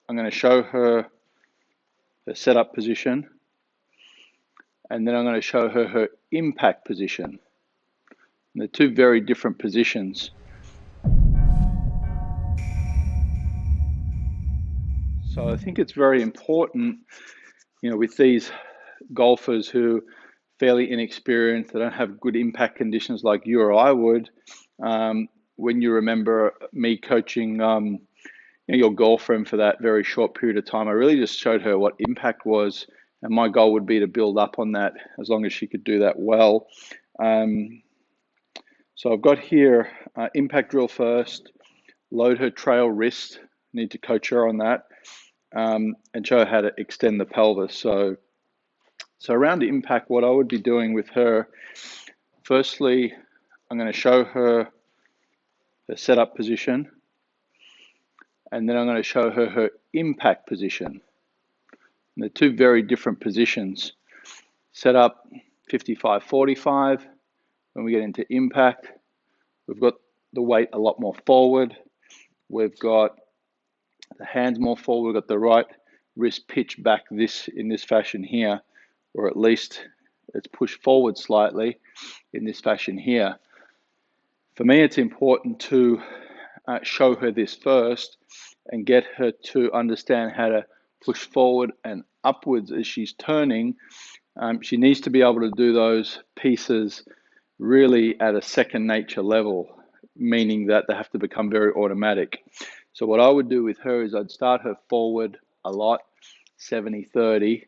I'm going to show her the setup position, and then I'm going to show her her impact position. And they're two very different positions. So I think it's very important, with these golfers who are fairly inexperienced, they don't have good impact conditions like you or I would. When you remember me coaching your girlfriend for that very short period of time, I really just showed her what impact was, and my goal would be to build up on that as long as she could do that well. So I've got here impact drill first, load her trail wrist, need to coach her on that, and show her how to extend the pelvis. So around the impact, what I would be doing with her, firstly, I'm going to show her the setup position, and then I'm going to show her her impact position. And they're two very different positions. Setup 55-45. When we get into impact, we've got the weight a lot more forward. We've got the hands more forward. We've got the right wrist pitched back in this fashion here, or at least it's pushed forward slightly in this fashion here. For me, it's important to show her this first and get her to understand how to push forward and upwards as she's turning. She needs to be able to do those pieces really at a second nature level, meaning that they have to become very automatic. So what I would do with her is I'd start her forward a lot, 70-30,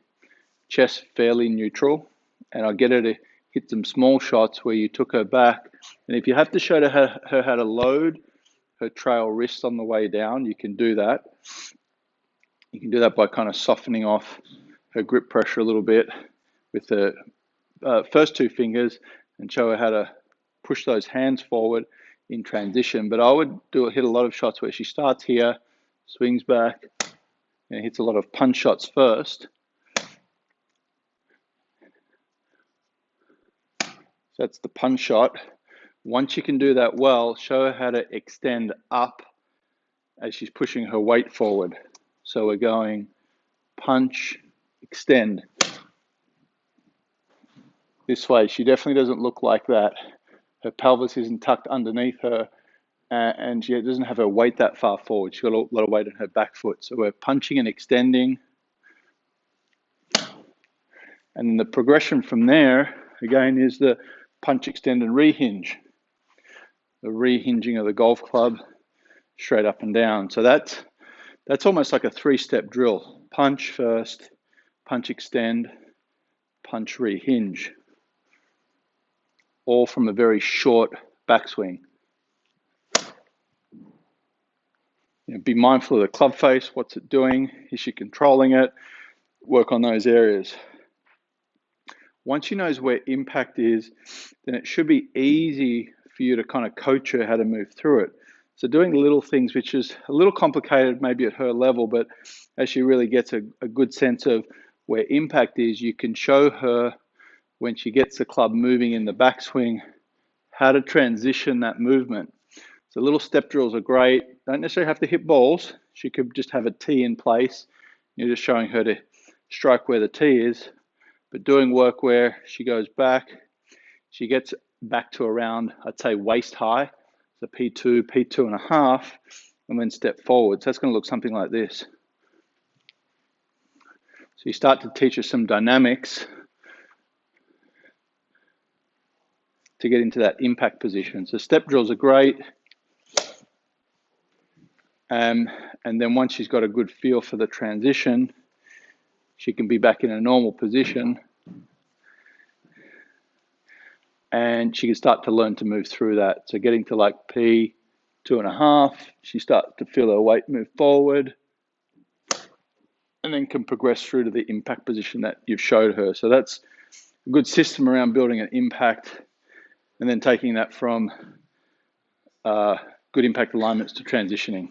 chest fairly neutral, and I'll get her to hit some small shots where you took her back. And if you have to show her how to load her trail wrist on the way down, you can do that. You can do that by kind of softening off her grip pressure a little bit with the first two fingers and show her how to push those hands forward in transition. But I would hit a lot of shots where she starts here, swings back, and hits a lot of punch shots first. So that's the punch shot. Once you can do that well, show her how to extend up as she's pushing her weight forward. So we're going punch, extend. This way, she definitely doesn't look like that. Her pelvis isn't tucked underneath her, and she doesn't have her weight that far forward. She's got a lot of weight on her back foot. So we're punching and extending. And the progression from there, again, is the punch, extend, and rehinge. The rehinging of the golf club straight up and down. So that's almost like a three-step drill. Punch first, punch, extend, punch, rehinge. All from a very short backswing. Be mindful of the club face. What's it doing? Is she controlling it? Work on those areas. Once she knows where impact is, then it should be easy for you to kind of coach her how to move through it. So doing little things, which is a little complicated maybe at her level, but as she really gets a good sense of where impact is, you can show her when she gets the club moving in the backswing, how to transition that movement. So little step drills are great. Don't necessarily have to hit balls. She could just have a tee in place. You're just showing her to strike where the tee is, but doing work where she goes back, she gets back to around, I'd say waist high, so P2, P2.5, and then step forward. So that's going to look something like this. So you start to teach her some dynamics to get into that impact position. So step drills are great. And then once she's got a good feel for the transition, she can be back in a normal position and she can start to learn to move through that. So getting to like P2.5, she starts to feel her weight move forward and then can progress through to the impact position that you've showed her. So that's a good system around building an impact and then taking that from good impact alignments to transitioning.